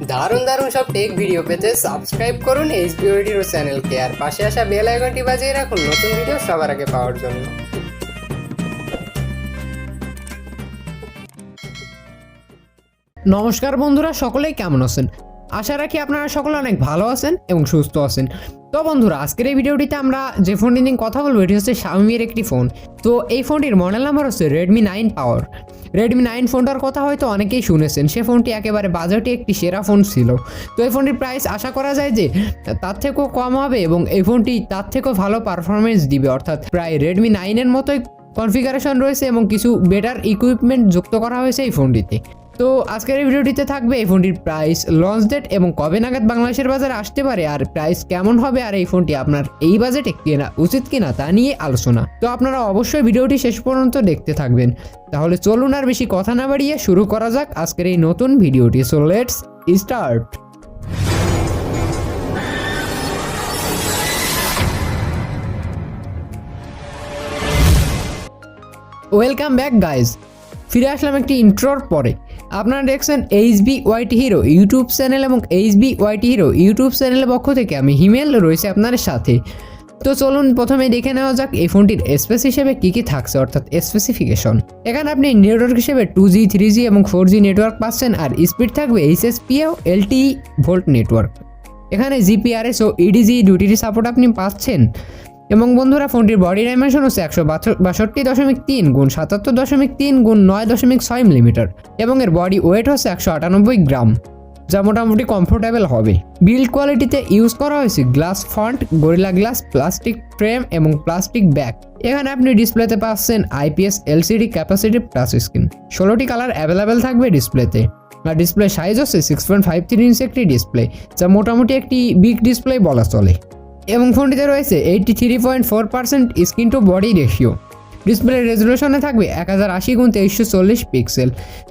দারুণ দারুণ সব টেক ভিডিও পেতে সাবস্ক্রাইব করুন এইচবিও রেডিও চ্যানেলকে আর পাশে আসা বেল আইকনটি বাজিয়ে রাখুন নতুন ভিডিও সবার আগে পাওয়ার জন্য। নমস্কার বন্ধুরা, সকলেই কেমন আছেন? আশা রাখি আপনারা সকলে অনেক ভালো আছেন এবং সুস্থ আছেন। তো বন্ধুরা, আজকের এই ভিডিওটিতে আমরা যে ফোনটি নিয়ে কথা বলবো এটি হচ্ছে শাওমির একটি ফোন। তো এই ফোনটির মডেল নাম্বার হচ্ছে Redmi 9 পাওয়ার। Redmi 9 ফোনটার কথা হয়তো অনেকেই শুনেছেন। সে ফোনটি একেবারে বাজেটে একটি সেরা ফোন ছিল। তো এই ফোনটির প্রাইস আশা করা যায় যে তার থেকেও কম হবে এবং এই ফোনটি তার থেকেও ভালো পারফরমেন্স দিবে, অর্থাৎ প্রায় Redmi 9 এর মতোই কনফিগারেশন রয়েছে এবং কিছু বেটার ইকুইপমেন্ট যুক্ত করা হয়েছে এই ফোনটিতে। তো আজকের এই ভিডিওটিতে থাকবে এই ফোনটির প্রাইস, লঞ্চ ডেট এবং কবে নাগাদ বাংলাদেশের বাজারে আসতে পারে, আর প্রাইস কেমন হবে, আর এই ফোনটি আপনার এই বাজেটে কেনা উচিত কিনা তা নিয়ে আলোচনা। তো আপনারা অবশ্যই ভিডিওটি শেষ পর্যন্ত দেখতে থাকবেন। তাহলে চলুন আর বেশি কথা না বাড়িয়ে শুরু করা যাক আজকের এই নতুন ভিডিওটি। So let's start. Welcome back guys, ফিরে আসলাম একটি ইন্ট্রোর পরে। আপনারা দেখছেন HBYT হিরো ইউটিউব চ্যানেল এবং HBYT হিরো ইউটিউব চ্যানেলের পক্ষ থেকে আমি হিমেল রয়েছে আপনাদের সাথে। তো চলুন প্রথমে দেখে নেওয়া যাক এই ফোনটির স্পেস হিসেবে কী কী থাকছে, অর্থাৎ স্পেসিফিকেশন। এখানে আপনি নেটওয়ার্ক হিসেবে 2G 3G এবং 4G নেটওয়ার্ক পাচ্ছেন, আর স্পিড থাকবে HSPA LTE ভোল্ট নেটওয়ার্ক। এখানে GPRS ও EDG দুটিরই সাপোর্ট আপনি পাচ্ছেন। এবং বন্ধুরা, ফোনটির বডি ডাইমেনশন হচ্ছে 162.3 গুণ 77.3 গুণ 9.6 মিলিমিটার এবং এর বডি ওয়েট হচ্ছে 198 গ্রাম, যা মোটামুটি কমফোর্টেবল হবে। বিল্ড কোয়ালিটিতে ইউজ করা হয়েছে glass front, gorilla glass, plastic frame এবং প্লাস্টিক ব্যাক। এখানে আপনি ডিসপ্লেতে পাচ্ছেন IPS LCD capacitive touch screen. 16টি কালার অ্যাভেলেবেল থাকবে ডিসপ্লেতে, আর ডিসপ্লে সাইজ হচ্ছে 6.53 ইঞ্চ একটি ডিসপ্লে, যা মোটামুটি একটি বিগ ডিসপ্লে বলা চলে। এবং ফোনটিতে রয়েছে 83.4% স্ক্রিন টু বডি রেশিও। ডিসপ্লের রেজুলেশনে থাকবে 1080x2340 পিক্সেল।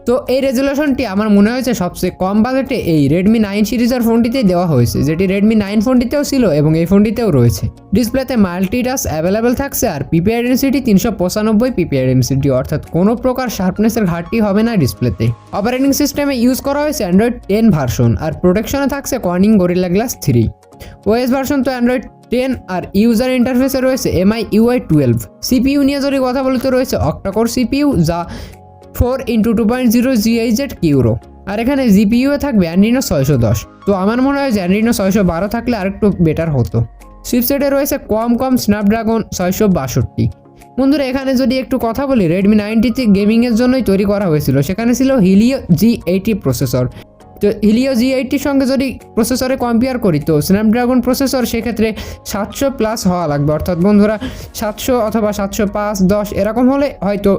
তো এই রেজুলেশনটি আমার মনে হয়েছে সবচেয়ে কম বাজেটে এই Redmi 9 সিরিজের ফোনটিতে দেওয়া হয়েছে, যেটি Redmi 9 ফোনটিতেও ছিল এবং এই ফোনটিতেও রয়েছে। ডিসপ্লেতে মাল্টিটাচ অ্যাভেলেবেল থাকছে, আর PPI ডেনসিটি 395 PPI ডেনসিটি, অর্থাৎ কোনো প্রকার শার্পনেসের ঘাটতি হবে না ডিসপ্লেতে। অপারেটিং সিস্টেমে ইউজ করা হয়েছে Android 10 ভার্সন, আর প্রোটেকশনে থাকছে Corning Gorilla Glass 3। OS version তো Android 10, আর ইউজার ইন্টারফেসে রয়েছে MIUI 12। CPU নিয়ে যদি কথা বলি তো রয়েছে অক্টাকোর CPU, যা 4x2.0 GHz কিউরো, আর এখানে GPU থাকবে Adreno 610। তো আমার মনে হয় যে Adreno 612 থাকলে আরেকটু বেটার হতো। চিপসেটে রয়েছে কম স্ন্যাপড্রাগন 662। বন্ধুরা, এখানে যদি একটু কথা বলি, Redmi 9টি গেমিংয়ের জন্যই তৈরি করা হয়েছিল। সেখানে ছিল Helio G80 প্রসেসর। তো Helio G80-র সঙ্গে যদি প্রসেসরে কম্পেয়ার করি তো স্ন্যাপড্রাগন প্রসেসর সেক্ষেত্রে 700+ হওয়া লাগবে, অর্থাৎ বন্ধুরা 700 অথবা 705, 10 এরকম হলে হয়তো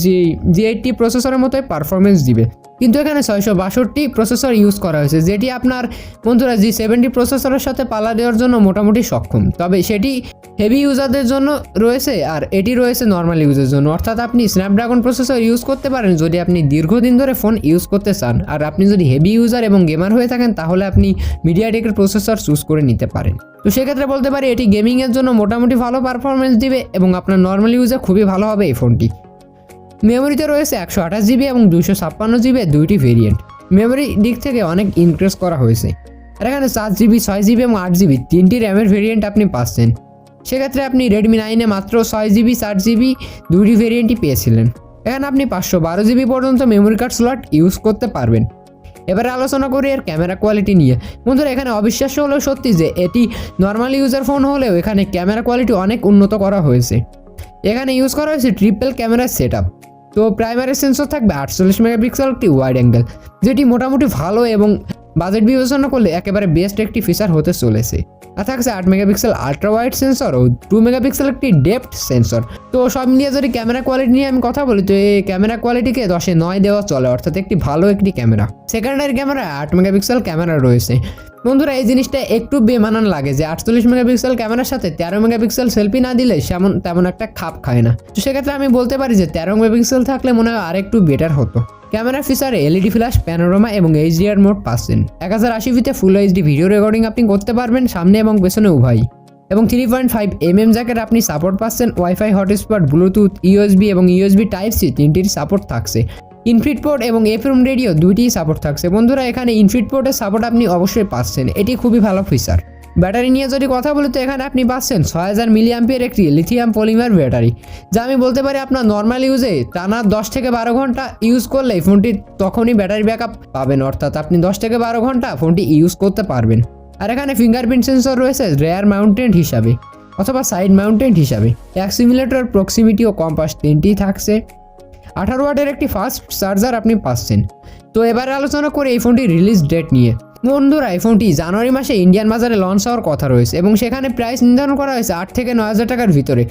G80 প্রসেসরের মতোই পারফরমেন্স দিবে। কিন্তু এখানে 662 প্রসেসর ইউজ করা হয়েছে, যেটি আপনার বন্ধুরা G70 প্রসেসরের সাথে পাল্লা দেওয়ার জন্য মোটামুটি সক্ষম। তবে সেটি হেভি ইউজারদের জন্য রয়েছে, আর এটি রয়েছে নর্মাল ইউজের জন্য, অর্থাৎ আপনি স্ন্যাপড্রাগন প্রসেসর ইউজ করতে পারেন যদি আপনি দীর্ঘদিন ধরে ফোন ইউজ করতে চান। আর আপনি যদি হেভি ইউজার এবং গেমার হয়ে থাকেন তাহলে আপনি মিডিয়াটেকের প্রসেসর চুজ করে নিতে পারেন। তো সেক্ষেত্রে বলতে পারি এটি গেমিংয়ের জন্য মোটামুটি ভালো পারফরমেন্স দিবে এবং আপনার নর্মাল ইউজে খুবই ভালো হবে এই ফোনটি। মেমোরিতে রয়েছে 128GB এবং 256GB দুইটি ভেরিয়েন্ট। মেমোরি দিক থেকে অনেক ইনক্রিজ করা হয়েছে, আর এখানে 4GB, 6GB এবং 8GB তিনটি র্যামের ভেরিয়েন্ট আপনি পাচ্ছেন। সেক্ষেত্রে আপনি Redmi 9-এ মাত্র 6GB, 4GB দুইটি ভেরিয়েন্টই পেয়েছিলেন। এখানে আপনি 512GB পর্যন্ত মেমোরি কার্ড স্লট ইউজ করতে পারবেন। এবারে আলোচনা করি এর ক্যামেরা কোয়ালিটি নিয়ে। বন্ধুরা, এখানে অবিশ্বাস্য হলেও সত্যি যে এটি নর্মাল ইউজার ফোন হলেও এখানে ক্যামেরা কোয়ালিটি অনেক উন্নত করা হয়েছে। এখানে ইউজ করা হয়েছে ট্রিপল ক্যামেরা সেটআপ। তো প্রাইমারি সেন্সর থাকবে 48 মেগাপিক্সেল একটি ওয়াইড অ্যাঙ্গেল, যেটি মোটামুটি ভালো এবং বাজেট বিবেচনা করলে একেবারে বেস্ট একটি ফিচার হতে চলেছে। আর থাকছে 8 মেগাপিক্সেল আলট্রা ওয়াইড সেন্সর ও 2 মেগাপিক্সেল একটি ডেপথ সেন্সর। তো সব মিলিয়ে যদি ক্যামেরা কোয়ালিটি নিয়ে আমি কথা বলি তো এই ক্যামেরা কোয়ালিটিকে 10-এ 9 দেওয়া চলে, অর্থাৎ একটি ভালো একটি camera. Secondary camera 8 megapixel camera রয়েছে। বন্ধুরা, এই জিনিসটা একটু বেমানান লাগে যে 48 মেগাপিক্সেল ক্যামেরার সাথে 13 মেগাপিক্সেল সেলফি না দিলে তেমন একটা খাপ খায় না। তো সেক্ষেত্রে আমি বলতে পারি যে 13 মেগাপিক্সেল থাকলে মনে হয় আরেকটু বেটার হতো। ক্যামেরা ফিচারে LED ফ্ল্যাশ, প্যানোরামা এবং HDR মোড পাচ্ছেন। 1080p ফুল HD ভিডিও রেকর্ডিং আপনি করতে পারবেন সামনে এবং পেছনে উভয়। এবং 3.5mm জ্যাকের আপনি সাপোর্ট পাচ্ছেন। ওয়াইফাই, হটস্পট, ব্লুটুথ, USB এবং USB Type-C তিনটির সাপোর্ট থাকছে। ইনফিট পোর্ট এবং এফএম রেডিও দুইটিই সাপোর্ট থাকছে বন্ধুরা। এখানে ইনফিট পোর্টের সাপোর্ট আপনি অবশ্যই পাচ্ছেন, এটি খুবই ভালো ফিচার। ব্যাটারি নিয়ে যদি কথা বলি তো এখানে আপনি পাচ্ছেন 6000 মিলিঅ্যাম্পিয়ার একটি লিথিয়াম পলিমার ব্যাটারি, যা আমি বলতে পারি আপনার নর্মাল ইউজে টানা 10 থেকে 12 ঘন্টা ইউজ করলে ফোনটি তখনই ব্যাটারি ব্যাকআপ পাবেন, অর্থাৎ আপনি 10 থেকে 12 ঘন্টা ফোনটি ইউজ করতে পারবেন। আর এখানে ফিঙ্গারপ্রিন্ট সেন্সর রয়েছে রেয়ার মাউন্টেড হিসাবে অথবা সাইড মাউন্টেড হিসাবে। অ্যাক্সিমিলেটর, প্রক্সিমিটি ও কম্পাস তিনটিই থাকছে। 18 ওয়াটের একটি ফাস্ট চার্জার আপনি পাচ্ছেন। তো এবারে আলোচনা করে এই ফোনটির রিলিজ ডেট নিয়ে। বন্ধুরা, এই ফোনটি জানুয়ারি মাসে ইন্ডিয়ান বাজারে লঞ্চ হওয়ার কথা রয়েছে এবং সেখানে প্রাইস নির্ধারণ করা হয়েছে 8 থেকে 9000 টাকার ভিতরে।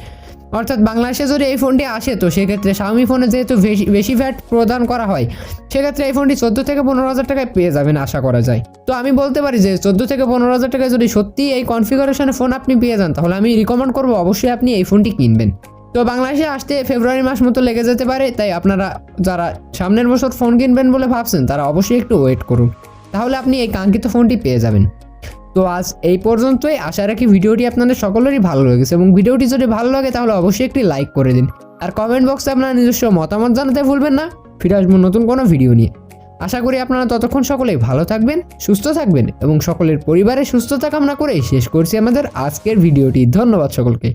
অর্থাৎ বাংলাদেশে যদি এই ফোনটি আসে তো সেক্ষেত্রে Xiaomi ফোনে যেহেতু বেশি ভ্যাট প্রদান করা হয়, সেক্ষেত্রে এই ফোনটি 14 থেকে 15,000 টাকায় পেয়ে যাবেন আশা করা যায়। তো আমি বলতে পারি যে 14 থেকে 15,000 টাকায় যদি সত্যি এই কনফিগারেশনে ফোন আপনি পেয়ে যান, তাহলে আমি রিকমেন্ড করবো অবশ্যই আপনি এই ফোনটি কিনবেন। তো বাংলাদেশে আসতে ফেব্রুয়ারি মাস মতো লেগে যেতে পারে, তাই আপনারা যারা সামনের বছর ফোন কিনবেন বলে ভাবছেন তারা অবশ্যই একটু ওয়েট করুন, তাহলে আপনি এই কাঙ্ক্ষিত ফোনটি পেয়ে যাবেন। তো আজ এই পর্যন্তই, আশা রাখি ভিডিওটি আপনাদের সকলেরই ভালো লেগেছে এবং ভিডিওটি যদি ভালো লাগে তাহলে অবশ্যই একটি লাইক করে দিন। আর কমেন্ট বক্সে আপনার নিজস্ব মতামত জানাতে ভুলবেন না। ফিরে আসবো নতুন কোনো ভিডিও নিয়ে। আশা করি আপনারা ততক্ষণ সকলেই ভালো থাকবেন, সুস্থ থাকবেন এবং সকলের পরিবারের সুস্থতা কামনা করে শেষ করছি আমাদের আজকের ভিডিওটি। ধন্যবাদ সকলকে।